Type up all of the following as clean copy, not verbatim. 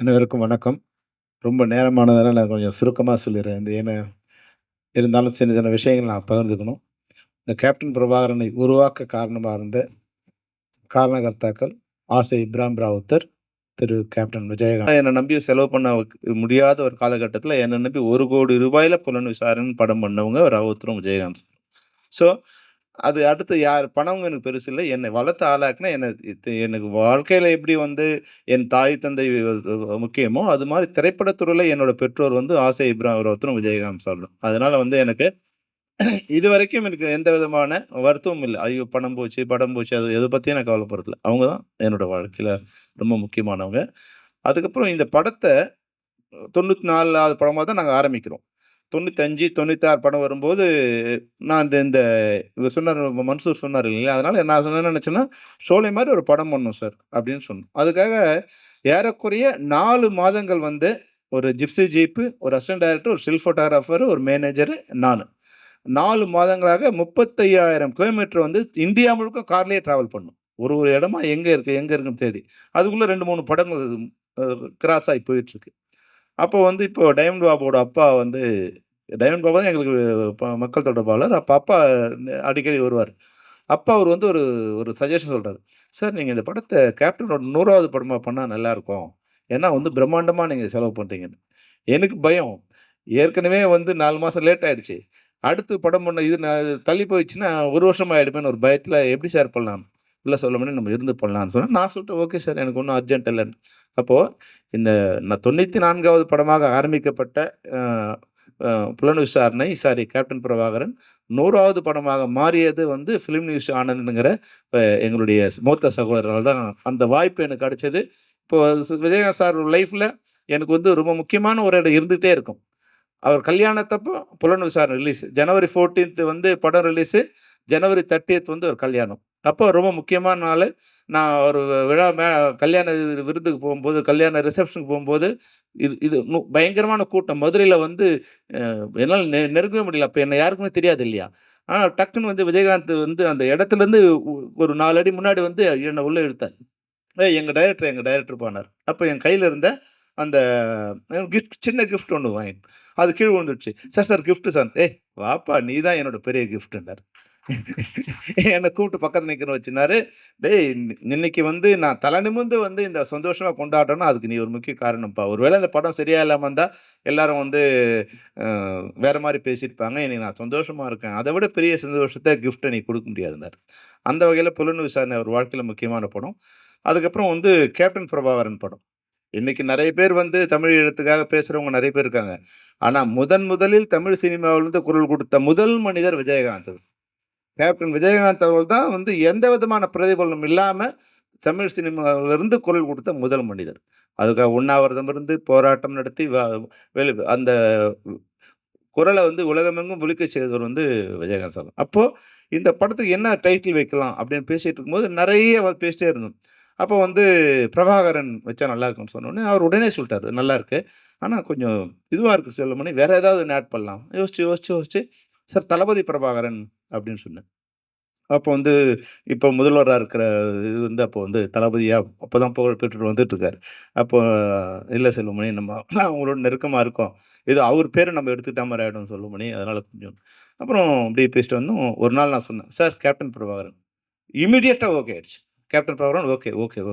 அனைவருக்கும் வணக்கம். ரொம்ப நேரமானதால நான் கொஞ்சம் சுருக்கமா சொல்லிர்றேன். ஏன்னா இருந்தாலும் சின்ன சின்ன விஷயங்கள் நான் பகிர்ந்துக்கணும். இந்த கேப்டன் பிரபாகரனை உருவாக்க காரணமா இருந்த காரணகர்த்தாக்கள் ஆசை இப்ராஹிம் ராவுத்தர், திரு கேப்டன் விஜயகாந்த். என்ன நம்பி செலவு பண்ண முடியாத ஒரு காலகட்டத்தில என்ன நம்பி ரூ. 1,00,00,000 புலன் விசாரணைன்னு படம் பண்ணவங்க ராவுத்தரும், விஜயகாந்த். ஸோ அது அடுத்து யார் பணமும் எனக்கு பெருசு இல்ல. என்னை வளர்த்து ஆளாக்குன எனக்கு வாழ்க்கையில எப்படி வந்து என் தாய், தந்தை முக்கியமோ, அது மாரி திரைப்படத்துறையில என்னோட பெற்றோர் வந்து ஆசை இப்ராஹிம் ராவுத்தரும், விஜயகாந்த் சாரும். அதனால வந்து எனக்கு இதுவரைக்கும் எனக்கு எந்த விதமான வருத்தமும் இல்ல. ஐயோ! பணம் போச்சு, படம் போச்சு. அது எத பத்தியும் நான் கவலைப்படுறதில்ல. அவங்க தான் என்னோட வாழ்க்கையில ரொம்ப முக்கியமானவங்க. அதுக்கப்புறம் இந்த படத்த 94வது படமா தான் நாங்க ஆரம்பிக்கிறோம். 95, 96 படம் வரும்போது, நான் இந்த இந்த இவர் சொன்னாரு மன்சூர் சொன்னாரு இல்லைங்களா? அதனால நான் என்ன நெனச்சேன்னா, ஷோலே மாரி ஒரு படம் பண்ணணும் சார் அப்படின்னு சொன்னோம். அதுக்காக ஏறக்குறைய 4 மாதங்கள் வந்து ஒரு ஜிப்ஸி ஜீப்பு, ஒரு அசிஸ்டன்ட் டைரக்டர், ஒரு ஸ்டில் ஃபோட்டோகிராஃபர், ஒரு மேனேஜரு, நானு. 4 மாதங்களாக 35,000 கிலோமீட்டர் வந்து இந்தியா முழுக்க கார்லயே டிராவல் பண்ணோம். ஒரு ஒரு இடமா எங்க இருக்கு, எங்க இருக்குன்னு தேடி. அதுக்குள்ள 2, 3 படங்கள் அ கிராஸ் ஆயி போயிட்டுருக்கு. அப்போ வந்து இப்போ டைமண்ட் பாபுவோட அப்பா வந்து டைமண்ட் பாபு தான் எங்களுக்கு மக்கள் தொடர்பாளர். அப்ப அப்பா அடிக்கடி வருவாரு. அப்ப அவரு வந்து ஒரு ஒரு சஜஷன் சொல்றாரு. "சார் நீங்க இந்த படத்த கேப்டனோட 100வது படமா பண்ணா நல்லாருக்கும். ஏன்னா வந்து பிரம்மாண்டமா நீங்க செலவு பண்றீங்கன்னு." எனக்கு பயம். ஏற்கனவே வந்து 4 மாசம் லேட் ஆயிடுச்சு. அடுத்து படம் பண்ண இது தள்ளி போயிடுச்சுன்னா 1 வருஷம் ஆயிடுமேன்னு ஒரு பயத்துல எப்படி சார் பண்ணலாம்? இல்ல சொல்ல நம்ம இருந்து பண்ணலான்னு சொன்னா, நான் சொல்லிட்டேன், "ஓகே சார் எனக்கு ஒண்ணும் அர்ஜென்ட் இல்லன்னு." அப்போ இந்த 94வது படமாக ஆரம்பிக்கப்பட்ட அ அ புலன் விசாரணை கேப்டன் பிரபாகரன் 100வது படமாக மாறியது வந்து ஃபிலிம் நியூஸ் ஆனந்த்ங்கிற எங்களுடைய மூத்த சகோதரரால் தான் அந்த வாய்ப்பு எனக்கு கிடைச்சது. இப்போ விஜயகாந்த் சார் லைஃப்ல எனக்கு வந்து ரொம்ப முக்கியமான ஒரு இடம் இருந்துகிட்டே இருக்கும். அவர் கல்யாணத்தப்போ புலன் விசாரணை ரிலீஸ். ஜனவரி 14த் வந்து படம் ரிலீஸு. ஜனவரி 30த் வந்து ஒரு கல்யாணம். அப்போ ரொம்ப முக்கியமான நாளு. நான் ஒரு விழா கல்யாண விருந்துக்கு போம்போது, கல்யாண ரிசப்ஷனுக்கு போம்போது, இது இது பயங்கரமான கூட்டம். மதுரையில வந்து என்னால நெருங்கவே முடியல. அப்ப என்ன யாருக்குமே தெரியாது இல்லையா? ஆனா டக்குன்னு வந்து விஜயகாந்த் வந்து அந்த இடத்துலருந்து ஒரு 4 அடி முன்னாடி வந்து என்ன உள்ள இழுத்தார். "ஏய் எங்க டைரக்டர்ப்பான்னாரு." அப்ப என் கையில இருந்த அந்த சின்ன கிஃப்ட் ஒண்ணு அது கீழ விழுந்துருச்சு. "Sir, sir gift sir." "ஏய் வாப்பா நீ தான் என்னோட பெரிய கிஃப்ட்ன்னாரு." என்ன கூப்பிட்டு பக்கத்துல நிக்க வச்சுனாரு. "டேய் இன்னைக்கு வந்து நான் தல நிமிர்ந்து வந்து இந்த சந்தோஷமா கொண்டாடுறேன்னா, அதுக்கு நீ ஒரு முக்கிய காரணம்ப்பா. ஒருவேளை இந்த படம் சரியா இல்லாம இருந்தா, எல்லாரும் வந்து அ வேற மாரி பேசியிருப்பாங்க. இன்னைக்கு நான் சந்தோஷமா இருக்கேன். அத விட பெரிய சந்தோஷத்த கிஃப்ட்ட நீ குடுக்க முடியாதுன்னாரு." அந்த வகையில புலன் விசாரணை அவர் வாழ்க்கையில முக்கியமான படம். அதுக்கப்புறம் வந்து கேப்டன் பிரபாகரன் படம். இன்னைக்கு நெறைய பேர் வந்து தமிழ் ஈழத்துக்காக பேசுறவங்க நெறைய பேர் இருக்காங்க. ஆனா முதலில் தமிழ் சினிமாவுல இருந்து குரல் குடுத்த முதல் மனிதர் விஜயகாந்த். கேப்டன் விஜயகாந்த் அவர்கள் தான் வந்து எந்த விதமான பிரதிபலனும் இல்லாம தமிழ் சினிமாவிலிருந்து குரல் கொடுத்த முதல் மனிதர். அதுக்காக உண்ணாவிரதம் இருந்து போராட்டம் நடத்தி அந்த குரல வந்து உலகமெங்கும் ஒலிக்கச் செய்தவர் வந்து விஜயகாந்த் சார். அப்போ இந்த படத்துக்கு என்ன டைட்டில் வைக்கலாம் அப்படின்னு பேசிட்டு இருக்கும்போது நெறைய பேசிட்டே இருந்தோம். அப்போ வந்து பிரபாகரன் வச்சா நல்லா இருக்கும்னு சொன்னோனே, அவர் உடனே சொல்ட்டாரு, "நல்லா இருக்கு. ஆனா கொஞ்சம் இதுவா இருக்கு செல்வமணி. வேற ஏதாவது ஒண்ணு ஆட் பண்ணலாம்." யோசிச்சு, "சார் தளபதி பிரபாகரன்" அப்படின்னு சொன்னேன். அப்போ வந்து இப்போ முதல்வரா இருக்கிற இது வந்து அப்போ வந்து தளபதியா அப்பதான் புகழ் பெற்றுட்டு வந்துட்டுருக்காரு. அப்போ "இல்ல செல்வமணி நம்ம அவங்களோட நெருக்கமா இருக்கோம். ஏதோ அவர் பேர நம்ம எடுத்துக்கிட்ட மாரி ஆயிடும் செல்வமணி. அதனால கொஞ்சம்" அப்புறம் அப்படியே பேசிட்டு வந்தோம். ஒரு நாள் நான் சொன்னேன், "சார் கேப்டன் பிரபாகரன்." இமிடியேட்டா ஓகே ஆயிடுச்சு. Captain Prabhakaran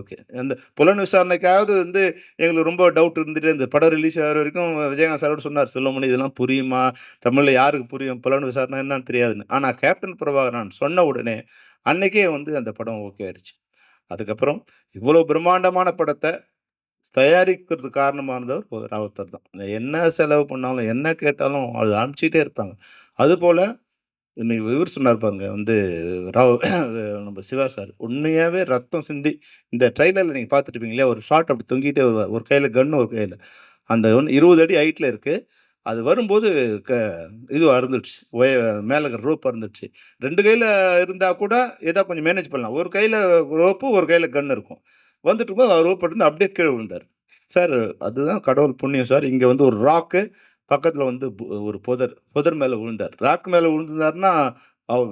okay. அந்த புலன் விசாரணைக்காவது வந்து எங்களுக்கு ரொம்ப டவுட் இருந்துட்டே இருந்தது. படம் ரிலீஸ் ஆகுற வரைக்கும் விஜயகாந்த் சாரோட சொன்னார், "செல்வமணி இதெல்லாம் புரியுமா? தமிழ்ல யாருக்கு புரியும்? புலன் விசாரணை என்னன்னு தெரியாதுன்னு." ஆனா கேப்டன் பிரபாகரன் சொன்ன உடனே, அன்னைக்கே வந்து அந்த படம் ஓகே ஆயிடுச்சு. அதுக்கப்புறம் இவ்வளோ பிரம்மாண்டமான படத்த தயாரிக்கிறதுக்கு காரணமா இருந்தவர் ராவுத்தர் தான். என்ன செலவு பண்ணாலும், என்ன கேட்டாலும் அது அனுப்பிச்சுட்டே இருப்பாங்க. அதுபோல இன்னைக்கு இவர் சொன்னார் பாருங்க வந்து ராவ் நம்ம சிவா சார். உண்மையாவே ரத்தம் சிந்தி இந்த ட்ரெய்லர்ல நீங்க பார்த்துருப்பீங்க இல்லையா? ஒரு ஷாட் அப்படி தொங்கிட்டே வருவார். ஒரு கையில கன், ஒரு கையில. அந்த 20 அடி ஹைட்ல இருக்கு. அது வரும்போது க இது அறுந்துடுச்சு. மேல இருக்கிற ரோப் அறுந்துடுச்சு. 2 கையில இருந்தா கூட ஏதோ கொஞ்சம் மேனேஜ் பண்ணலாம். ஒரு கையில ரோப்பு, ஒரு கையில கன் இருக்கும். வந்துட்டு இருக்கும்போது ரோப் இருந்து அப்படியே கீழ விழுந்தாரு. சார் அதுதான் கடவுள் புண்ணியம் சார். இங்க வந்து ஒரு ராக்கு, பக்கத்துல வந்து ஒரு புதர் மேல விழுந்தார். ராக் மேல விழுந்திருந்தாருன்னா,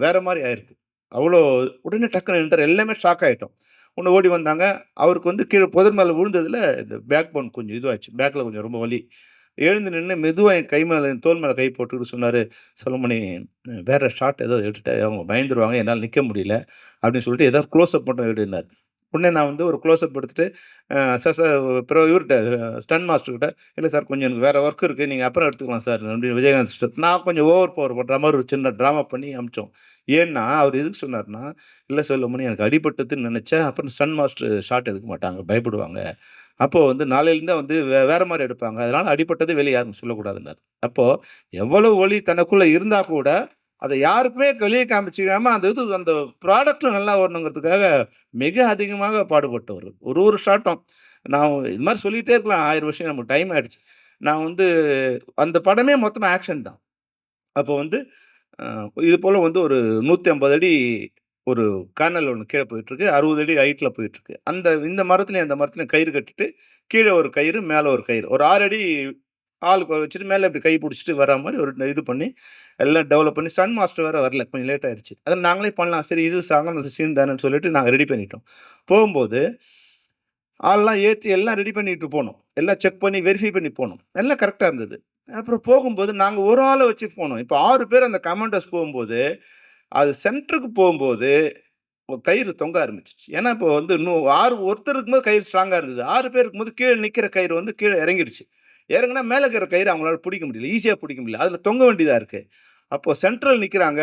வேற மாரி ஆயிருக்கு. அவ்ளோ உடனே டக்குனு எழுந்துட்டாரு. எல்லாமே ஷாக் ஆயிட்டோம். ஒன்று ஓடி வந்தாங்க. அவருக்கு வந்து கீழே புதர் மேலே விழுந்ததில் இந்த பேக் போன் கொஞ்சம் இதுவாச்சு, பேக்கில் கொஞ்சம் ரொம்ப வலி. எழுந்து நின்று மெதுவாக என் கை மேலே, என் தோள் மேலே கை போட்டுக்கிட்டு சொன்னார், "செல்வமணி, வேறு ஷாட் ஏதோ எடுத்துட்டு அவங்க பயந்துருவாங்க, என்னால் நிற்க முடியல" அப்படின்னு சொல்லிட்டு ஏதாவது க்ளோஸ்அப் மட்டும் எடுனார். உடனே நான் வந்து ஒரு க்ளோஸ்அப் எடுத்துட்டு சார் சார் அப்புறம் இவர்கிட்ட ஸ்டன் மாஸ்டர்கிட்ட, "இல்லை சார், கொஞ்சம் எனக்கு வேறு ஒர்க் இருக்குது, நீங்கள் அப்புறம் எடுத்துக்கலாம் சார்" அப்படின்னு விஜயகாந்த் சிஸ்டர். நான் கொஞ்சம் ஓவர் பவர் பண்ணுற மாதிரி ஒரு சின்ன ட்ராமா பண்ணி அனுப்பிச்சோம். ஏன்னா அவர் எதுக்கு சொன்னார்னா, "இல்லை செல்வமணி, எனக்கு அடிபட்டதுன்னு நினச்சேன், அப்புறம் ஸ்டன் மாஸ்டர் ஷாட் எடுக்க மாட்டாங்க, பயப்படுவாங்க. அப்போது வந்து நாளையிலேருந்து வந்து வேறு மாதிரி எடுப்பாங்க, அதனால் அடிபட்டது வெளியே யாருக்கும் சொல்லக்கூடாதுன்னாரு." அப்போது எவ்வளோ வலி தனக்குள்ளே இருந்தால் கூட அதை யாருக்குமே வெளியே காமிச்சிக்காம அந்த அந்த ப்ராடக்ட்டும் நல்லா வரணுங்கிறதுக்காக மிக அதிகமாக பாடுபட்டவர். ஒரு ஒரு ஷாட்டும் நான் இது மாதிரி சொல்லிகிட்டே இருக்கலாம், 1000 விஷயம். நமக்கு டைம் ஆகிடுச்சு. நான் வந்து அந்த படமே மொத்தமாக ஆக்ஷன் தான். அப்போ வந்து இது போல் வந்து ஒரு 150 அடி ஒரு கர்னல் ஒன்று கீழே போயிட்டுருக்கு, 60 அடி ஹைட்டில் போயிட்டுருக்கு. இந்த மரத்துலையும் அந்த மரத்துலையும் கயிறு கட்டிட்டு, கீழே ஒரு கயிறு, மேலே ஒரு கயிறு, ஒரு 6 அடி ஆளுக்கு வச்சுட்டு மேலே இப்படி கை பிடிச்சிட்டு வர மாதிரி ஒரு இது பண்ணி எல்லாம் டெவலப் பண்ணி, ஸ்டன் மாஸ்டர் வேறு வரல, கொஞ்சம் லேட் ஆகிடுச்சு. அதை நாங்களே பண்ணலாம், சரி இது சாங்கம் சீன் தானேன்னு சொல்லிட்டு நாங்கள் ரெடி பண்ணிட்டோம். போகும்போது ஆள்லாம் ஏற்றி எல்லாம் ரெடி பண்ணிட்டு போனோம், எல்லாம் செக் பண்ணி வெரிஃபை பண்ணி போனோம், எல்லாம் கரெக்டாக இருந்தது. அப்புறம் போகும்போது நாங்கள் ஒரு ஆளை வச்சு போனோம். இப்போ 6 பேர் அந்த கமாண்டர்ஸ் போகும்போது, அது சென்டருக்கு போகும்போது கயிறு தொங்க ஆரம்பிச்சிச்சு. ஏன்னா இப்போ வந்து இன்னும் 6 ஒருத்தர் இருக்கும்போது கயிறு ஸ்ட்ராங்காக இருந்தது, 6 பேர் இருக்கும்போது கீழே நிற்கிற கயிறு வந்து கீழே இறங்கிடுச்சு. இறங்குனா மேலே இருக்கிற கயிறு அவங்களால பிடிக்க முடியல, ஈஸியாக பிடிக்க முடியல, அதில் தொங்க வேண்டியதாக இருக்குது. அப்போது சென்ட்ரல் நிற்கிறாங்க,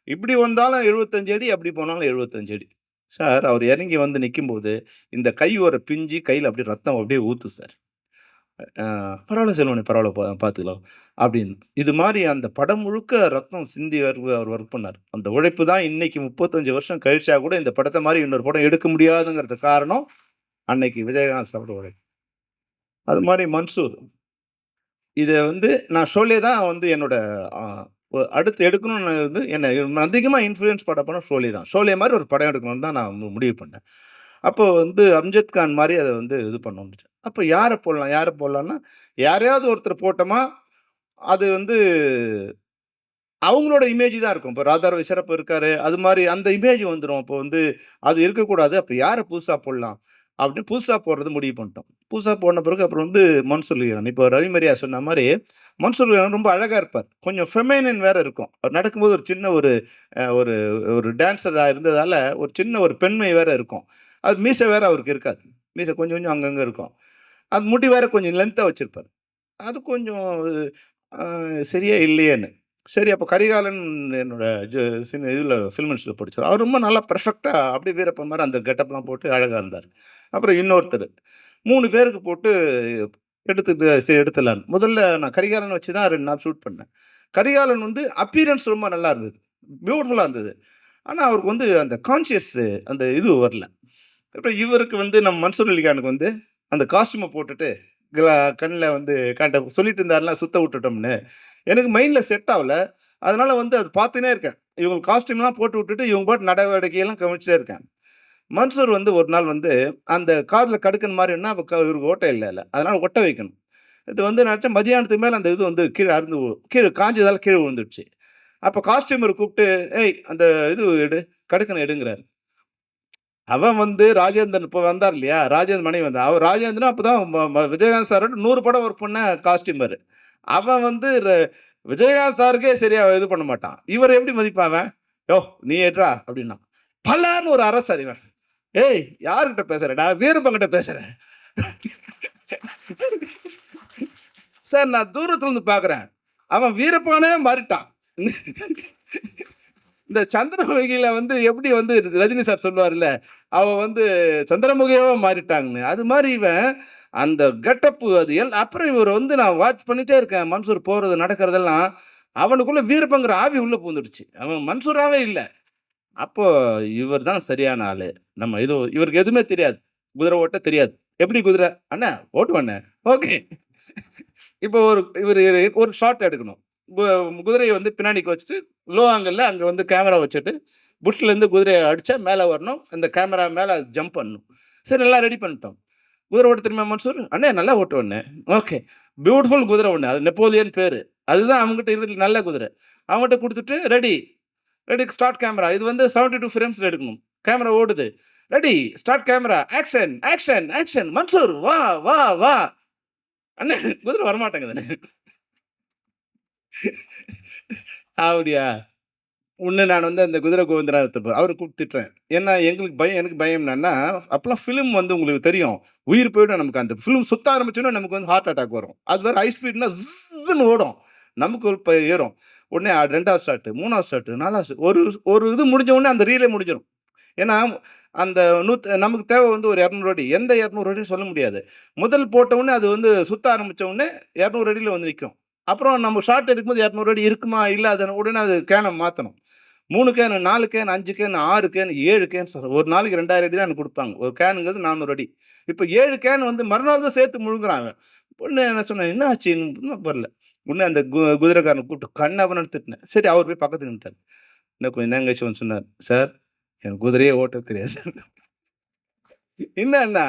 இப்படி வந்தாலும் 75 அடி, அப்படி போனாலும் 75 அடி. சார், அவர் இறங்கி வந்து நிற்கும்போது இந்த கை ஒரு பிஞ்சு கையில் அப்படியே ரத்தம் அப்படியே ஊற்று சார். பரவாயில்ல செல்வனே, பரவாயில்ல, பார்த்துக்கலாம் அப்படின்னு. இது மாதிரி அந்த படம் முழுக்க ரத்தம் சிந்தி அவர் ஒர்க் பண்ணார். அந்த உழைப்பு தான் இன்னைக்கு 35 வருஷம் கழிச்சா கூட இந்த படத்தை மாதிரி இன்னொரு படம் எடுக்க முடியாதுங்கிறது காரணம் அன்னைக்கு விஜயகாந்த் சாரோட உழைப்பு. அது மாதிரி மன்சூர், இதை வந்து நான் ஷோலே தான் வந்து என்னோட அடுத்து எடுக்கணும்னு வந்து என்னை அதிகமாக இன்ஃப்ளூயன்ஸ் படம் ஷோலே தான். ஷோலே மாதிரி ஒரு படம் எடுக்கணும்னு தான் நான் முடிவு பண்ணேன். அப்போ வந்து அம்ஜத் கான் மாதிரி அதை வந்து இது பண்ணணுச்சு. அப்போ யாரை போடலான்னா யாரையாவது ஒருத்தர் போட்டோமா அது வந்து அவங்களோட இமேஜ் தான் இருக்கும். இப்போ ராதாரவி சிறப்பு இருக்காரு, அது மாதிரி அந்த இமேஜ் வந்துடும். அப்போ வந்து அது இருக்கக்கூடாது, அப்போ யாரை புதுசாக போடலாம் அப்படின்னு புதுசாக போடுறது முடிவு பண்ணிட்டோம். புதுசாக போன பிறகு அப்புறம் வந்து மன்சூர் அலிகான், இப்போ ரவி மரியா சொன்ன மாதிரி மன்சூர் அலிகான் ரொம்ப அழகாக இருப்பார், கொஞ்சம் ஃபெமைனின் வேறு இருக்கும். அவர் நடக்கும்போது ஒரு சின்ன ஒரு ஒரு ஒரு டான்ஸராக இருந்ததால் ஒரு சின்ன ஒரு பெண்மை வேறு இருக்கும். அது மீசை வேறு அவருக்கு இருக்காது, மீசை கொஞ்சம் கொஞ்சம் அங்கங்கே இருக்கும். அது முடி வேறு கொஞ்சம் லென்த்தாக வச்சுருப்பார். அது கொஞ்சம் சரியாக இல்லையேன்னு, சரி அப்போ கரிகாலன் என்னோட இதில் ஃபில்ம் இன்ஸ்டியூட்டில் படித்தார். அவர் ரொம்ப நல்லா பெர்ஃபெக்டாக அப்படியே வீரப்பன் மாதிரி அந்த கெட்டப்லாம் போட்டு அழகாக இருந்தார். அப்புறம் இன்னொருத்தர் 3 பேருக்கு போட்டு சரி எடுத்துடலான்னு முதல்ல நான் கரிகாலன் வச்சு தான் 2 நாள் ஷூட் பண்ணேன். கரிகாலன் வந்து அப்பீரன்ஸ் ரொம்ப நல்லா இருந்தது, பியூட்டிஃபுல்லாக இருந்தது. ஆனால் அவருக்கு வந்து அந்த கான்ஷியஸ் அந்த இது வரல. அப்புறம் இவருக்கு வந்து நம்ம மன்சூர் அலிகானுக்கு வந்து அந்த காஸ்டியூமை போட்டுட்டு கண்ணில் வந்து சொல்லிட்டு இருந்தாருலாம், சுத்த விட்டுட்டோம்னு எனக்கு மைண்டில் செட் ஆகலை. அதனால் வந்து அது பார்த்துனே இருக்கேன், இவங்க காஸ்டியூம்லாம் போட்டு விட்டுட்டு இவங்க பாட்டு நடவடிக்கையெல்லாம் கவனிச்சிட்டே இருக்கேன். மன்சூர் வந்து ஒரு நாள் வந்து அந்த காதில் கடுக்கன் மாதிரின்னா அப்போ இவருக்கு ஓட்டை இல்லை, அதனால் ஒட்ட வைக்கணும். இது வந்து நினச்சா மதியானத்துக்கு மேலே அந்த இது வந்து கீழே காஞ்சதால் கீழே விழுந்துடுச்சு. அப்போ காஸ்டியூமர் கூப்பிட்டு, "ஏய், அந்த இது எடு, கடுக்கனை எடுங்கிறார்." அவன் வந்து ராஜேந்திரன் இப்போ வந்தார் இல்லையா, ராஜேந்திரன் மனைவி வந்தான். அவர் ராஜேந்திரன் அப்போ தான் விஜயகாந்த் சாரோட 100 படம் ஒர்க் பண்ண காஸ்டியூமர். அவன் வந்து விஜயகாந்த் சாருக்கே சரியாக இது பண்ண மாட்டான், இவர் எப்படி மதிப்பாவன்? யோ நீ ஏற்றா அப்படின்னா பல்லான்னு ஒரு அரசு அறிவன். ஏய், யாருக்கிட்ட பேசுகிறேன்? நான் வீரப்பங்கிட்ட பேசுகிறேன் சார். நான் தூரத்துலேருந்து பார்க்குறேன், அவன் வீரப்பானே மாறிட்டான். இந்த சந்திரமுகியில வந்து எப்படி வந்து ரஜினி சார் சொல்லுவார்ல, அவன் வந்து சந்திரமுகியாவே மாறிட்டாங்கன்னு, அது மாதிரி இவன் அந்த கெட்டப்பு அது அப்புறம் இவர் வந்து நான் வாட்ச் பண்ணிகிட்டே இருக்கேன், மன்சூர் போகிறது நடக்கிறதெல்லாம் அவனுக்குள்ளே வீரப்பங்கிற ஆவி உள்ளே பூந்துடுச்சு, அவன் மன்சூராகவே இல்லை. அப்போது இவர் தான் சரியான ஆள். நம்ம இவருக்கு எதுவுமே தெரியாது, குதிரை ஓட்ட தெரியாது. எப்படி குதிரை அண்ணா ஓட்டுவாண்ணே, ஓகே. இப்போ இவர் ஒரு ஷாட் எடுக்கணும், குதிரையை வந்து பின்னாடிக்கு வச்சுட்டு லோ ஆங்கிளில் அங்கே வந்து கேமரா வச்சுட்டு புஷ்லேருந்து குதிரையை அடித்தா மேலே வரணும், அந்த கேமரா மேலே ஜம்ப் பண்ணணும். சரி, எல்லாம் ரெடி பண்ணிட்டோம். குதிரை ஓட்ட தெரியுமா மன்சூர்? அண்ணே நல்லா ஓட்டுவண்ணே. ஓகே, பியூட்டிஃபுல் குதிரை ஒன்று, அது நெப்போலியன் பேர், அதுதான் அவங்ககிட்ட இருக்கிறது நல்ல குதிரை. அவங்ககிட்ட கொடுத்துட்டு ரெடி ஸ்டார்ட் கேமரா. இது வந்து 72 ஃப்ரேம்ஸில் எடுக்கணும். கேமரா ஓடுது. Ready, start camera, action, action, action. Mansoor வா, வா, வா. அண்ணே குதிரை வரமாட்டேங்குதுண்ணே. அப்படியா? உடனே நான் வந்து அந்த குதிரை கோவிந்தராஜ் அவர கூப்பிட்டு திட்டுறேன். ஏன்னா எங்களுக்கு பயம், எனக்கு பயம் என்னன்னா, அப்பலாம் ஃபிலிம் வந்து உங்களுக்கு தெரியும். உயிர் போயிடும் நமக்கு. அந்த ஃபிலிம் சுத்த ஆரம்பிச்சோனே நமக்கு வந்து ஹார்ட் அட்டாக் வரும். அது வேற ஹை ஸ்பீட்னா விஸ்ஸுன்னு ஓடும். நமக்கு இப்ப ஏறும். உடனே 2வது ஷாட், 3வது ஷாட், 4வது ஷாட் ஒரு ஒரு இது முடிஞ்ச உடனே அந்த ரீலே முடிஞ்சிரும். ஏன்னா, அந்த நமக்கு தேவை வந்து ஒரு 200 அடி. எந்த 200 அடின்னு சொல்ல முடியாது. முதல் போட்ட உடனே அது வந்து சுத்த ஆரம்பிச்ச உடனே 200 அடியில வந்து நிக்கும். அப்புறம் நம்ம ஷாட் எடுக்கும்போது 200 அடி இருக்குமா? இல்ல அத உடனே அது கேன மாத்தணும். 3 can, 4 can, 5 can, 6 can, 7 can sir. ஒரு நாளைக்கு 2000 அடி தான் எனக்கு குடுப்பாங்க. ஒரு கேனுங்கிறது 400 அடி. இப்ப 7 கேன் வந்து மறுநாள் தான் சேர்த்து முழுங்குறான் அவன். உடனே நான் சொன்னேன், "என்ன ஆச்சுன்னு?" ஒண்ணும் வரல. உடனே அந்த குதிரைக்காரன கூப்பிட்டு கண்ண பின்னான்னு திட்டினேன். சரி அவர் போய் பக்கத்துல நின்னுட்டாரு. இன்னும் கொஞ்ச நேரம் கழிச்சு வந்து சொன்னாரு, "சார் எனக்கு குதிரையே ஓட்டத் தெரியாது சார்." என்னன்னா,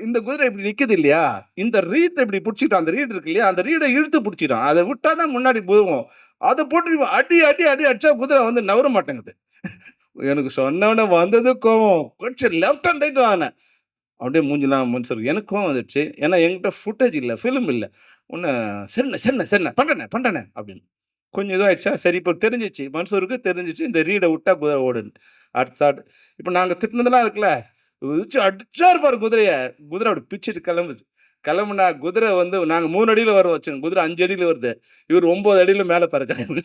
இந்த குதிரை இப்படி நிக்குது இல்லையா? இந்த ரீத்த இப்படி புடிச்சுட்டான். அந்த ரீடு இருக்கு இல்லையா? அந்த ரீட இழுத்து புடிச்சுட்டான். அத விட்டா தான் முன்னாடி போகும். அத போட்டு இவன் அடி, அடி, அடி அடிச்சா குதிரை வந்து நகர மாட்டேங்குது. எனக்கு சொன்ன உடனே வந்தது கோவம். கொஞ்சம் லெஃப்ட் அண்ட் ரைட் வாங்குனேன். அப்படியே மூஞ்சிலாம் மனுஷருக்கு எனக்கு கோவம் வந்துடுச்சு. ஏன்னா என்கிட்ட ஃபுட்டேஜ் இல்ல, ஃபிலிம் இல்ல. உடனே சரிண்ணே, சரிண்ணே, சரிண்ணே, பண்றேண்ணே, பண்றேண்ணே அப்படின்னு. கொஞ்சம் இதுவாயிடுச்சா, சரி இப்போ தெரிஞ்சிச்சு. மன்சூருக்கு தெரிஞ்சிச்சு இந்த ரீட விட்டா குதிரை ஓடுன்னு. அடுத்த ஷாட் இப்ப நாங்க திட்டுனதெல்லாம் இருக்குல்ல, வச்சு அடிச்சாரு பாரு குதிரைய. குதிரை அப்படி பிச்சுட்டு கிளம்புது. கிளம்புனா குதிரை வந்து நாங்க 3 அடியில வர வச்சோம். குதிரை 5 அடியில வருது. இவர் 9 அடியில மேல பறக்குறாரு.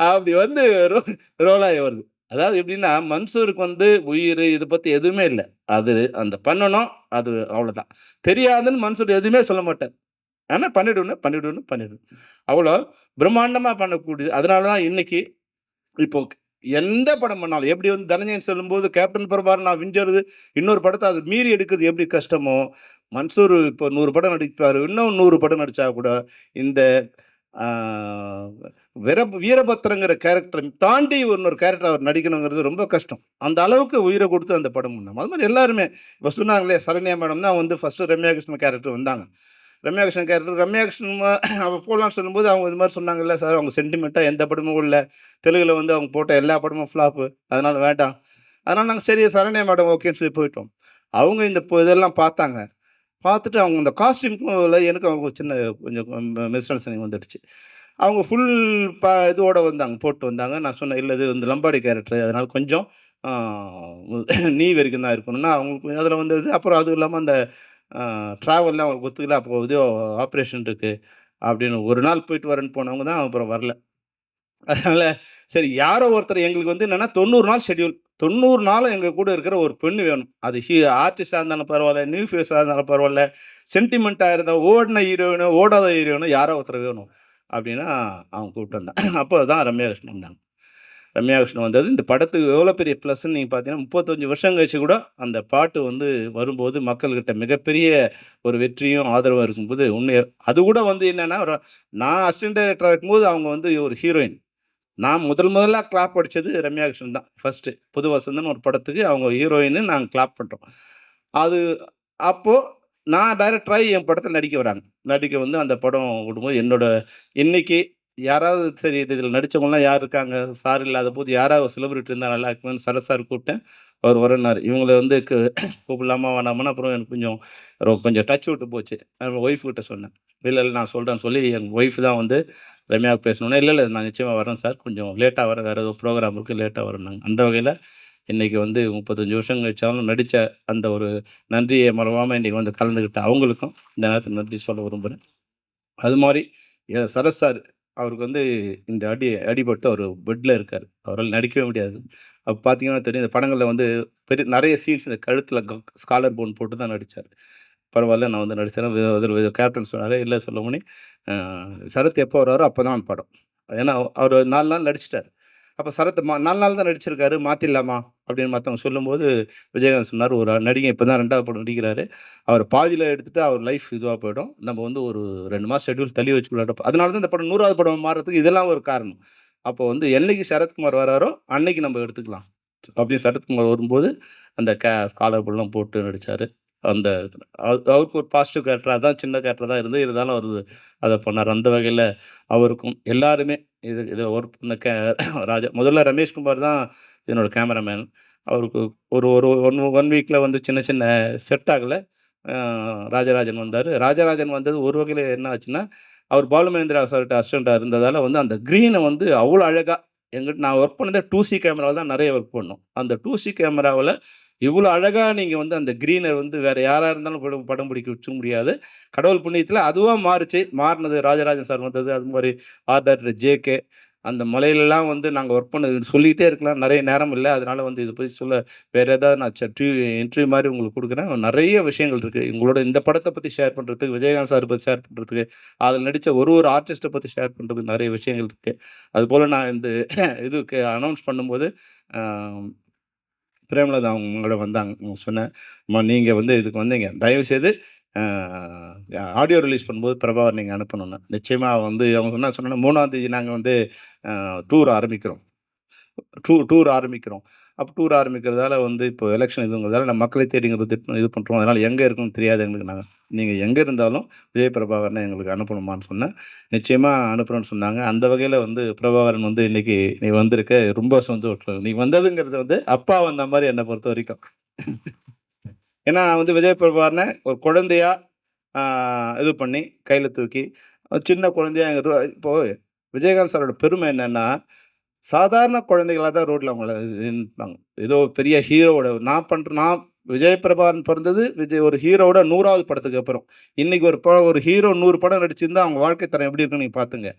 அப்படி வந்து ரோ ரோல் ஆகி வருது. அதாவது எப்படின்னா, மன்சூருக்கு வந்து உயிரு இத பத்தி எதுவுமே இல்ல. அது அந்த பண்ணணும். அது அவ்வளோதான். தெரியாதுன்னு மன்சூர் எதுவுமே சொல்ல மாட்டார். ஆனா பண்ணிடணும், பண்ணிடணும், பண்ணிடணும். அவ்வளோ பிரம்மாண்டமா பண்ணக்கூடியது. அதனால தான் இன்னைக்கு இப்போ எந்த படம் பண்ணாலும் எப்படி வந்து தனஞ்சயன் சொல்லும்போது கேப்டன் பிரபாகரன் நான் விஞ்சறது இன்னொரு படத்தை அது மீறி எடுக்கிறது எப்படி கஷ்டமோ, மன்சூர் இப்போ 100 படம் நடிப்பாரு. இன்னும் 100 படம் நடிச்சா கூட இந்த ஆ வீரபத்திரங்கிற கேரக்டர தாண்டி இன்னொரு கேரக்டர் அவர் நடிக்கணுங்கிறது ரொம்ப கஷ்டம். அந்த அளவுக்கு உயிர குடுத்து அந்த படம் பண்ணாங்க. அது மாரி எல்லாருமே இப்ப சொன்னாங்களே சரண்யா மேடம் தான் வந்து ஃபர்ஸ்ட்டு ரம்யா கிருஷ்ணன் கேரக்டர் வந்தாங்க. ரம்யா கிருஷ்ணன் கேரக்டர் ரம்யா கிருஷ்ணன் அவ போடலான்னு சொல்லும்போது அவங்க இது மாரி சொன்னாங்கல்ல, சார் அவங்க சென்டிமென்ட்டா எந்த படமும் இல்ல. தெலுங்குல வந்து அவங்க போட்ட எல்லா படமும் ஃப்ளாப்பு. அதனால வேண்டாம். அதனால நாங்க சரி சரண்யா மேடம் ஓகேன்னு சொல்லி போயிட்டோம். அவங்க இந்த இதெல்லாம் பார்த்தாங்க. பார்த்துட்டு அவங்க இந்த காஸ்டியூம்க்கும் எனக்கு அவங்க சின்ன கொஞ்சம் மிஸ் அண்டர்ஸ்டாண்டிங் வந்துடுச்சு. அவங்க ஃபுல் இதோட வந்தாங்க, போட்டு வந்தாங்க. நான் சொன்னேன், "இல்ல இது வந்து லம்பாடி கேரக்டர். அதனால கொஞ்சம் ஆ நீ வரைக்கும் தான் இருக்கணும்னா" அவங்களுக்கு அதில வந்தது. அப்புறம் அதுவும் இல்லாம அந்த ட்ராவல்லாம் அவங்களுக்கு ஒத்துக்கல. அப்போ ஏதோ ஆப்ரேஷன் இருக்கு அப்படின்னு ஒரு நாள் போயிட்டு வரேன்னு போனவங்க தான் அப்புறம் வரல. அதனால சரி யாரோ ஒருத்தர் எங்களுக்கு வந்து என்னன்னா 90 நாள் ஷெட்யூல். 90 நாளும் எங்க கூட இருக்கிற ஒரு பெண்ணு வேணும். அது ஆர்டிஸ்ட்டா இருந்தாலும் பரவால்ல, நியூ ஃபேஸா இருந்தாலும் பரவால்ல, சென்டிமென்ட்டா இருந்தா ஓடுன ஹீரோயினோ, ஓடாத ஹீரோயினோ யாரோ ஒருத்தர் வேணும். அப்படின்னா அவங்க கூப்பிட்டு வந்தாங்க. அப்போ தான் ரம்யா கிருஷ்ணன் வந்தாங்க. ரம்யா கிருஷ்ணன் வந்தது இந்த படத்துக்கு எவ்வளோ பெரிய ப்ளஸ்ன்னு நீங்க பார்த்தீங்கன்னா, 35 வருஷம் கழிச்சு கூட அந்த பாட்டு வந்து வரும்போது மக்கள்கிட்ட மிகப்பெரிய ஒரு வெற்றியும், ஆதரவும் இருக்கும்போது உண்மையா அது கூட வந்து என்னன்னா, நான் அசிஸ்டன்ட் டைரக்டரா இருக்கும்போது அவங்க வந்து ஒரு ஹீரோயின். நான் முதலா கிளாப் அடிச்சது ரம்யா கிருஷ்ணன் தான். ஃபர்ஸ்ட்டு. புது வசந்தம்னு ஒரு படத்துக்கு அவங்க ஹீரோயின்னு நாங்க கிளாப் பண்றோம். அது அப்போ நான் டைரக்டர் ஆயி என் படத்துல நடிக்க வராங்க. நடிக்க வந்து அந்த படம் விடும்போது என்னோட இன்னைக்கு யாராவது சரி இதில நடிச்சவங்கலாம் யார் இருக்காங்க? சார் இல்லாதபோது யாராவது செலிபிரிட்டி இருந்தா நல்லா இருக்குமேன்னு சரத் சார் கூப்பிட்டேன். அவர் வரேன்னாரு. இவங்கள வந்து கூப்பிடலாமா வேணாமான்னு அப்புறம் எனக்கு கொஞ்சம் கொஞ்சம் டச் விட்டு போச்சு. ஒய்ஃப் கிட்ட சொன்னேன். இல்ல, இல்ல நான் சொல்றேன்னு சொல்லி என் ஒய்ஃப் தான் வந்து ரம்யாவுக்கு பேசினோனே, இல்ல, இல்ல நான் நிச்சயமா வரேன் சார். கொஞ்சம் லேட்டா வரேன். வேற ஏதோ ப்ரோகிராம் இருக்கு. லேட்டா வரேன்னாங்க. அந்த வகையில இன்னைக்கு வந்து 35 வருஷம் கழிச்சாலும் நடிச்ச அந்த ஒரு நன்றிய மறவாம இன்னைக்கு வந்து கலந்துக்கிட்ட அவங்களுக்கும் இந்த நேரத்தில நன்றி சொல்ல விரும்புறேன். அது மாரி சரத் சார் அவருக்கு வந்து இந்த அடிபட்டு அவரு பெட்ல இருக்காரு. அவரால நடிக்கவே முடியாது. அப்ப பார்த்தீங்கன்னா தெரியும், இந்த படங்கள்ல வந்து நெறைய சீன்ஸ் இந்த கழுத்துல ஸ்காலர் போன் போட்டு தான் நடிச்சாரு. பரவால்ல நான் வந்து நடிச்சேன். அதில கேப்டன் சொன்னாரு, "இல்ல செல்வமணி, அ சரத் எப்போ வராரோ அப்பதான் படம்." ஏன்னா அவரு 4 நாள் நடிச்சுட்டாரு. அப்ப சரத் 4 நாள் தான் நடிச்சிருக்காரு, மாத்திடலாமா? அப்படின்னு மத்தவங்க சொல்லும்போது, விஜயகாந்த் சொன்னாரு, "ஒரு நடிகை இப்ப தான் 2வது படம் நடிக்கிறாரு. அவர் பாதியில எடுத்துட்டா அவர் லைஃப் இதுவா போயிடும். நம்ம வந்து ஒரு 2 மாசம் ஷெட்யூல் தள்ளி வச்சுக்கலாம்." அதனால தான் இந்த படம் 100வது படம் மாறுறதுக்கு இதெல்லாம் ஒரு காரணம். அப்போ வந்து என்னைக்கு சரத்குமார் வராரோ, அன்னைக்கு நம்ம எடுத்துக்கலாம். அப்படின்னு சரத்குமார் வரும்போது, அந்த ஸ்காலர் போன்லாம் போட்டு நடிச்சாரு. அந்த அவருக்கு ஒரு பாசிட்டிவ் கேரக்டர் அதான் சின்ன கேரக்டர் தான் இருந்தது. இருந்தாலும் அவரு அத பண்ணாரு. அந்த வகையில அவருக்கும் எல்லாருமே இதில ஒர்க் பண்ண ராஜா முதல்ல ரமேஷ் குமார் தான் என்னோட கேமராமேன். அவருக்கு ஒரு ஒரு 1 வீக்கில் வந்து சின்ன சின்ன செட் ஆகல. ராஜராஜன் வந்தாரு. ராஜராஜன் வந்தது ஒரு வகையில என்ன ஆச்சுன்னா, அவர் பாலுமகேந்திரா சார்ட்ட அசிஸ்டண்டா இருந்ததால வந்து அந்த கிரீன வந்து அவ்வளோ அழகா நான் ஒர்க் பண்ணதே 2சி கேமரால தான் நெறைய ஒர்க் பண்ணோம். அந்த 2சி கேமராவுல இவ்வளோ அழகா நீங்க வந்து அந்த கிரீன வந்து வேற யாரா இருந்தாலும் படம் பிடிக்க வச்சுக்க முடியாது. கடவுள் புண்ணியத்தில அதுவா மாறுச்சு. மாறுனது ராஜராஜன் சார் வந்தது. அது மாரி ஆர்ட் டைரக்டர் ஜேகே. அந்த மலையிலலாம் வந்து நாங்க ஒர்க் பண்ணது சொல்லிட்டே இருக்கலாம். நெறைய நேரம் இல்ல. அதனால வந்து இத பத்தி சொல்ல வேற ஏதாவது நான் இன்டர்வியூ மாரி உங்களுக்கு குடுக்குறேன். நெறைய விஷயங்கள் இருக்கு. உங்களோட இந்த படத்த பத்தி ஷேர் பண்றதுக்கு, விஜயகாந்த் சார் பத்தி ஷேர் பண்றதுக்கு, அதில நடிச்ச ஒரு ஒரு ஆர்டிஸ்ட்ட பத்தி ஷேர் பண்றதுக்கு நெறைய விஷயங்கள் இருக்கு. அதுபோல நான் இந்த இதுக்கு அனௌன்ஸ் பண்ணும்போது, அ பிரேமலதா அவங்களோட வந்தாங்க. சொன்னேன், "அம்மா நீங்க வந்து இதுக்கு வந்தீங்க. தயவுசெய்து அ ஆடியோ ரிலீஸ் பண்ணும்போது பிரபாகர் நீங்க அனுப்பணும்னு." நிச்சயமா வந்து அவங்க என்ன சொன்னாங்கன்னா, 3ஆம் தேதி நாங்க வந்து டூர் ஆரம்பிக்கிறோம். டூர் ஆரம்பிக்கிறோம். அப்ப டூர் ஆரம்பிக்கிறதால வந்து இப்போ எலக்ஷன் இதுங்கிறதால நம்ம மக்களை தேடிங்கிறது இது பண்ணுறோம். அதனால எங்க இருக்குன்னு தெரியாது எங்களுக்கு. நீங்க எங்க இருந்தாலும் விஜய் பிரபாகரன எங்களுக்கு அனுப்பணுமான்னு சொன்னேன். நிச்சயமா அனுப்புறேன்னு சொன்னாங்க. அந்த வகையில வந்து பிரபாகரன் வந்து இன்னைக்கு நீ வந்திருக்க ரொம்ப சந்தோஷம். நீ வந்ததுங்கிறது வந்து அப்பா வந்த மாரி என்ன பொறுத்தவரைக்கும். ஏன்னா நான் வந்து விஜய் பிரபாகரன ஒரு குழந்தையா ஆ இது பண்ணி கையில தூக்கி சின்ன குழந்தையா இப்போ விஜயகாந்த் சாரோட பெருமை என்னன்னா சாதாரண குழந்தைகளா தான் ரோட்ல அவங்கள நிப்பாங்க. ஏதோ பெரிய ஹீரோவோட நான் விஜய் பிரபாகரன் பிறந்தது ஒரு ஹீரோவோட 100வது படத்துக்கு அப்புறம். இன்னைக்கு ஒரு ஹீரோ 100 படம் நடிச்சிருந்தா அவங்க வாழ்க்கை தரம் எப்படி இருக்குன்னு நீங்க பார்த்துங்க.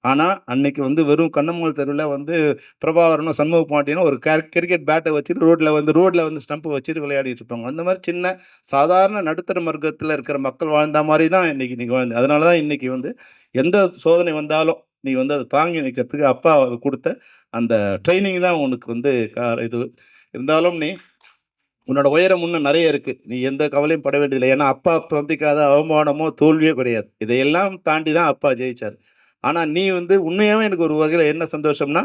ஆனா, அன்னைக்கு வந்து வெறும் கண்ணம்மாள் தெருவுல வந்து பிரபாகரனும், சண்முக பாண்டியனும் ஒரு கிரிக்கெட் பேட்ட வச்சுட்டு ரோட்ல வந்து ஸ்டம்ப் வச்சுட்டு விளையாடிட்டு இருப்பாங்க. அந்த மாரி சின்ன சாதாரண நடுத்தர வர்க்கத்துல இருக்கிற மக்கள் வாழ்ந்த மாரி தான் இன்னைக்கு நீங்க அதனால தான் இன்னைக்கு வந்து எந்த சோதனை வந்தாலும் நீ வந்து அத தாங்கி நிக்கிறதுக்கு அப்பா குடுத்த அந்த ட்ரெய்னிங் தான் உனக்கு வந்து இது. இருந்தாலும் நீ உன்னோட உயரம் இன்னும் நெறைய இருக்கு. நீ எந்த கவலையும் பட வேண்டியதில்ல. ஏன்னா, அப்பா சந்திக்காத அவமானமோ, தோல்வியோ கிடையாது. இதையெல்லாம் தாண்டி தான் அப்பா ஜெயிச்சாரு. ஆனா, நீ வந்து உண்மையாவே எனக்கு ஒரு வகையில என்ன சந்தோஷம்னா,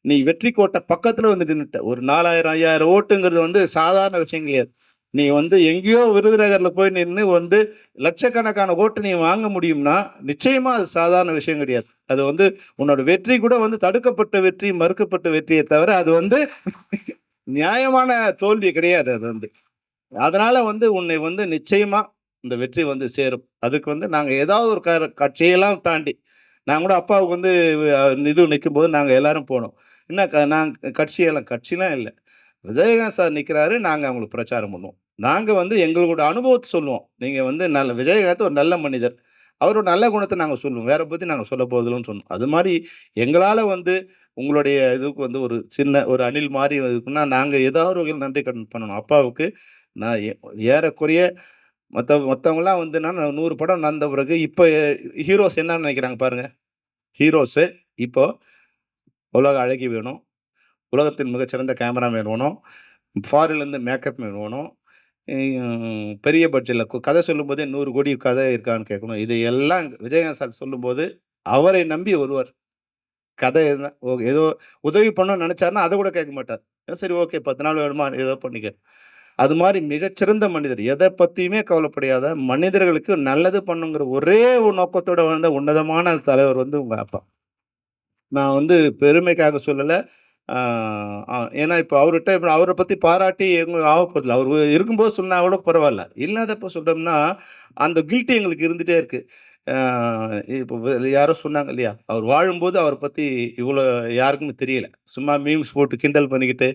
நீ வெற்றி கோட்ட பக்கத்துல வந்து நின்னுட்ட. ஒரு 4000, 5000 ஓட்டுங்கிறது வந்து சாதாரண விஷயம் கிடையாது. நீ வந்து எங்கேயோ விருதுநகர்ல போய் நின்னு வந்து லட்சக்கணக்கான ஓட்டு நீ வாங்க முடியும்னா, நிச்சயமா அது சாதாரண விஷயம் கிடையாது. அது வந்து உன்னோட வெற்றி கூட வந்து தடுக்கப்பட்ட வெற்றி, மறுக்கப்பட்ட வெற்றியே தவிர, அது வந்து நியாயமான தோல்வி கிடையாது அது வந்து. அதனால வந்து உன்னை வந்து நிச்சயமா இந்த வெற்றி வந்து சேரும். அதுக்கு வந்து நாங்க ஏதாவது ஒரு கட்சியெல்லாம் தாண்டி, நான் கூட அப்பாவுக்கு வந்து இது நிக்கும்போது நாங்க எல்லாரும் போனோம். என்ன நாங்க கட்சிலாம் இல்ல. விஜயகாந்த் சார் நிக்கிறாரு, நாங்க அவங்களுக்கு பிரச்சாரம் பண்ணுவோம். நாங்க வந்து எங்களோட அனுபவத்த சொல்லுவோம். நீங்க வந்து விஜயகாந்த் ஒரு நல்ல மனிதர். அவரோட நல்ல குணத்த நாங்க சொல்லுவோம். வேற பத்தி நாங்க சொல்லப் போவதில்லன்னு சொன்னோம். அது மாரி எங்களால வந்து உங்களுடைய இதுக்கு வந்து ஒரு சின்ன ஒரு அணில் மாரி இருக்குன்னா, நாங்க ஏதாவது ஒரு வகையில நன்றி கடன் பண்ணணும். அப்பாவுக்கு நான் ஏறக்குறைய மத்தவங்கலாம் வந்து 100 படம் நடந்த பிறகு இப்ப ஹீரோஸ் என்ன நெனைக்கிறாங்க பாருங்க. ஹீரோஸு இப்போ உலக அழகி வேணும். உலகத்தின் மிகச்சிறந்த கேமராமேன் வேணும். ஃபாரின்லேருந்து மேக்கப் மேன் வேணும். பெரிய பட்ஜெட்ல கதை சொல்லும்போதே 100 கோடி கதை இருக்கான்னு கேட்கணும். இது எல்லாம் விஜயகாந்த் சார் சொல்லும்போது, அவரை நம்பி வருவார். கதை எதுனா ஏதோ உதவி பண்ணணும்னு நெனைச்சாருன்னா, அத கூட கேட்க மாட்டார். சரி ஓகே 10 நாள் வேணுமா? ஏதோ பண்ணிக்க. அது மாரி மிகச்சிறந்த மனிதர். எத பத்தியுமே கவலைப்படாத மனிதர்களுக்கு நல்லது பண்ணுங்கிற ஒரே ஒரு நோக்கத்தோட வாழ்ந்த உன்னதமான தலைவர் வந்து உங்க அப்பா. நான் வந்து பெருமைக்காக சொல்லல. ஆ ஏன்னா இப்ப அவர பத்தி பாராட்டி எங்களுக்கு ஆகப்போறதில்ல. அவரு இருக்கும்போது சொன்னா கூட பரவால்ல. இல்லாதப்ப சொல்றோம்னா, அந்த கில்ட்டி எங்களுக்கு இருந்துட்டே இருக்கு. ஆ இப்போ யாரோ சொன்னாங்க இல்லையா? அவர் வாழும்போது அவர பத்தி இவ்வளோ யாருக்குமே தெரியல. சும்மா மீம்ஸ் போட்டு கிண்டல் பண்ணிக்கிட்டு,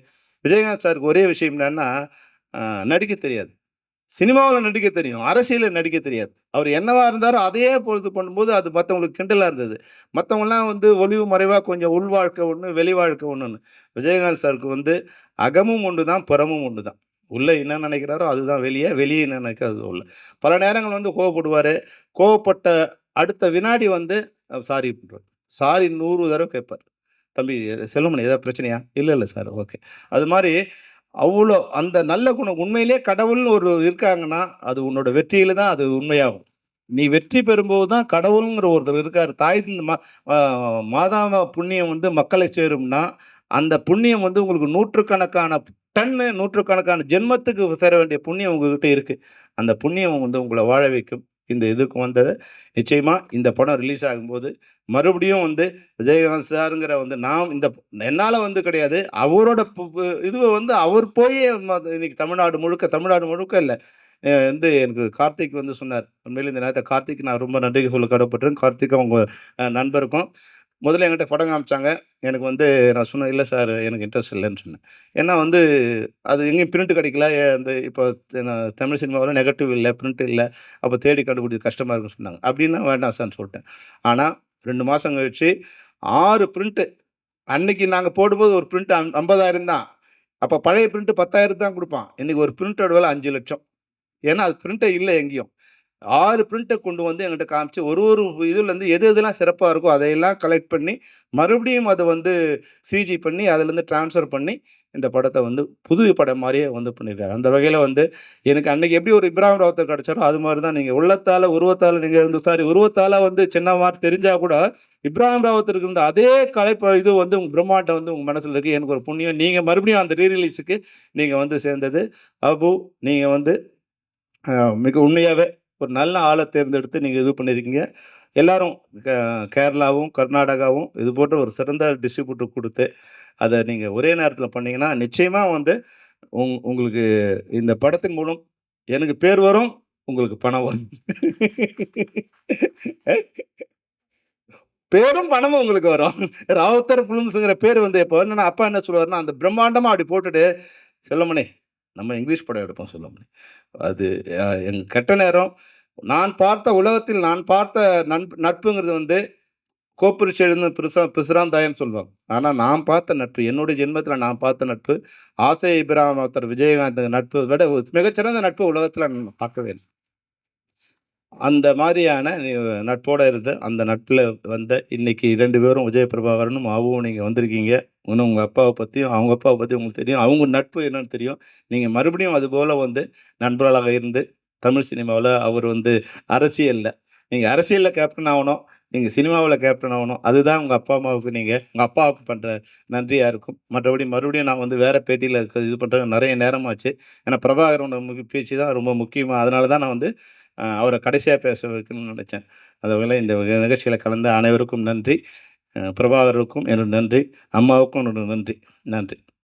விஜயகாந்த் சாருக்கு ஒரே விஷயம் என்னன்னா, அ நடிக்க தெரியாது. சினிமாவுல நடிக்க தெரியும். அரசியல்ல நடிக்க தெரியாது. அவரு என்னவா இருந்தாரோ, அதையே பொழுது பண்ணும்போது, அது மத்தவங்களுக்கு கிண்டலா இருந்தது. மத்தவங்கலாம் வந்து ஒளிவு மறைவா கொஞ்சம் உள் வாழ்க்கை ஒண்ணு, வெளி வாழ்க்கை ஒண்ணுன்னு. விஜயகாந்த் சாருக்கு வந்து அகமும் ஒன்று தான், புறமும் ஒன்று தான். உள்ள என்ன நினைக்கிறாரோ அதுதான் வெளிய, வெளிய என்ன நினைக்கிறாரோ அது உள்ள. பல நேரங்கள் வந்து கோவப்படுவாரு. கோவப்பட்ட அடுத்த வினாடி வந்து சாரி சாரி 100 தடவ கேட்பாரு. "தம்பி செல்வமணி ஏதாவது பிரச்சனையா?" "இல்ல, இல்ல சார். ஓகே." அது மாரி அவ்ளோ அந்த நல்ல குணம் உண்மையிலேயே கடவுள்னு ஒரு இருக்காங்கன்னா, அது உன்னோட வெற்றியில தான் அது உண்மையாகும். நீ வெற்றி பெறும்போது தான் கடவுள்ங்கிற ஒருத்தர் இருக்காரு. தாய் தந்த அ மாதாவ புண்ணியம் வந்து மக்களை சேரும்னா, அந்த புண்ணியம் வந்து உங்களுக்கு நூற்றுக்கணக்கான நூற்றுக்கணக்கான ஜென்மத்துக்கு சேர வேண்டிய புண்ணியம் உங்ககிட்ட இருக்கு. அந்த புண்ணியம் வந்து உங்கள வாழ வைக்கும். இந்த இதுக்கு வந்தது. நிச்சயமாக இந்த படம் ரிலீஸ் ஆகும்போது மறுபடியும் வந்து விஜயகாந்த் சாருங்கிற வந்து நான் இந்த என்னால் வந்து கிடையாது, அவரோட இதுவை வந்து அவர் போய் இன்னைக்கு தமிழ்நாடு முழுக்க இல்லை, வந்து எனக்கு கார்த்திக் வந்து சொன்னார். உண்மையிலே இந்த நேரத்தை கார்த்திக் நான் ரொம்ப நன்றி சொல்ல கடமைப்பட்டிருக்கேன். கார்த்திக் அவங்க நண்பருக்கும் முதல்ல என்கிட்ட படம் காமிச்சாங்க. எனக்கு வந்து நான் சொன்னேன், "இல்லை சார் எனக்கு இன்ட்ரெஸ்ட் இல்லைன்னு" சொன்னேன். ஏன்னா வந்து அது எங்கேயும் பிரிண்ட் கிடைக்கல. அந்த இப்போ தமிழ் சினிமாவில் நெகட்டிவ் இல்லை, பிரிண்ட் இல்லை. அப்போ தேடி கண்டுபிடிக்க கஷ்டமாக இருக்குன்னு சொன்னாங்க. அப்படின்னா வேண்டாம் சார்ன்னு சொல்லிட்டேன். ஆனால் 2 மாதம் கழிச்சு 6 பிரிண்ட்டு. அன்னைக்கு நாங்கள் போடும்போது ஒரு பிரிண்ட் 50,000 தான். அப்போ பழைய பிரிண்ட் 10,000 தான் கொடுப்பான். இன்னைக்கு ஒரு பிரிண்டோட விலை 5,00,000. ஏன்னா அது பிரிண்டே இல்லை எங்கேயும். 6 பிரிண்ட்டை கொண்டு வந்து என்கிட்ட காமிச்சு ஒரு இதுலேருந்து எதெல்லாம் சிறப்பாக இருக்கோ அதையெல்லாம் கலெக்ட் பண்ணி மறுபடியும் அதை வந்து சிஜி பண்ணி அதிலேருந்து ட்ரான்ஸ்ஃபர் பண்ணி இந்த படத்தை வந்து புது படம் மாதிரியே வந்து பண்ணியிருக்காரு. அந்த வகையில் வந்து எனக்கு அன்றைக்கி எப்படி ஒரு இப்ராஹிம் ராவுத்தர் கிடச்சாரோ அது மாதிரி தான் நீங்கள் உருவத்தால் நீங்கள் வந்து உருவத்தால் வந்து சின்ன மாதிரி தெரிஞ்சால் கூட இப்ராஹிம் ராவுத்தருக்கு இருந்த அதே இது வந்து உங்கள் பிரம்மாண்டம் வந்து உங்கள் மனசில் இருக்குது. எனக்கு ஒரு புண்ணியம் நீங்கள் மறுபடியும் அந்த ரீரிலீஸுக்கு நீங்கள் வந்து சேர்ந்தது. அபு நீங்கள் வந்து மிக உண்மையாகவே ஒரு நல்ல ஆளை தேர்ந்தெடுத்து நீங்கள் இது பண்ணியிருக்கீங்க. எல்லாரும் கேரளாவும் கர்நாடகாவும் இது போன்ற ஒரு சிறந்த டிஸ்ட்ரிபியூட்டர் கொடுத்து அதை நீங்கள் ஒரே நேரத்தில் பண்ணீங்கன்னா நிச்சயமாக வந்து உங்களுக்கு இந்த படத்தின் மூலம் எனக்கு பேர் வரும், உங்களுக்கு பணம் வரும். பேரும் பணமும் உங்களுக்கு வரும். ராவுத்தர் ஃபிலிம்ஸுங்கிற பேர் வந்து இப்போ என்னன்னா அப்பா என்ன சொல்லுவாருன்னா, அந்த பிரம்மாண்டமாக அப்படி போட்டுட்டு செல்லமணி நம்ம இங்கிலீஷ் படம் எடுப்போம் செல்லமணி. அது என் கெட்ட நேரம். உலகத்தில் நான் பார்த்த நட்புங்கிறது வந்து கோப்புரிச்சு எழுந்த பிசிராந்தாயன்னு சொல்லுவாங்க. ஆனால் நான் பார்த்த நட்பு, என்னுடைய ஜென்மத்தில் நான் பார்த்த நட்பு, ஆசை இப்ராஹிம் ராவுத்தர் விஜயகாந்த் நட்பு விட மிகச்சிறந்த நட்பு உலகத்தில் நான் பார்க்கவே இல்லை. அந்த மாதிரியான நட்போடு இருந்து அந்த நட்பில் வந்த இன்னைக்கு 2 பேரும் விஜய் பிரபாகரனும் அவுவும் நீங்கள் வந்திருக்கீங்க. இன்னும் உங்கள் அப்பாவை பற்றியும் அவங்க அப்பாவை பற்றியும் உங்களுக்கு தெரியும். அவங்க நட்பு என்னன்னு தெரியும். நீங்கள் மறுபடியும் அதுபோல் வந்து நண்பர்களாக இருந்து தமிழ் சினிமாவில் அவர் வந்து அரசியலில் நீங்கள் அரசியலில் கேப்டன் ஆகணும், நீங்கள் சினிமாவில் கேப்டன் ஆகணும். அதுதான் உங்கள் அப்பா அம்மாவுக்கு உங்கள் அப்பாவுக்கு பண்ணுற நன்றியாக இருக்கும். மறுபடியும் நான் வந்து வேறு பேட்டியில் இது பண்ணுறது நிறைய நேரமாச்சு. ஏன்னா பிரபாகரனோட பேச்சு தான் ரொம்ப முக்கியமாக. அதனால தான் நான் வந்து அவரை கடைசியாக பேச வைக்கணும்னு நினச்சேன். அதுவரை இந்த நிகழ்ச்சியில் கலந்த அனைவருக்கும் நன்றி. பிரபாகருக்கும் என்னோட நன்றி. அம்மாவுக்கும் என்னோட நன்றி. நன்றி.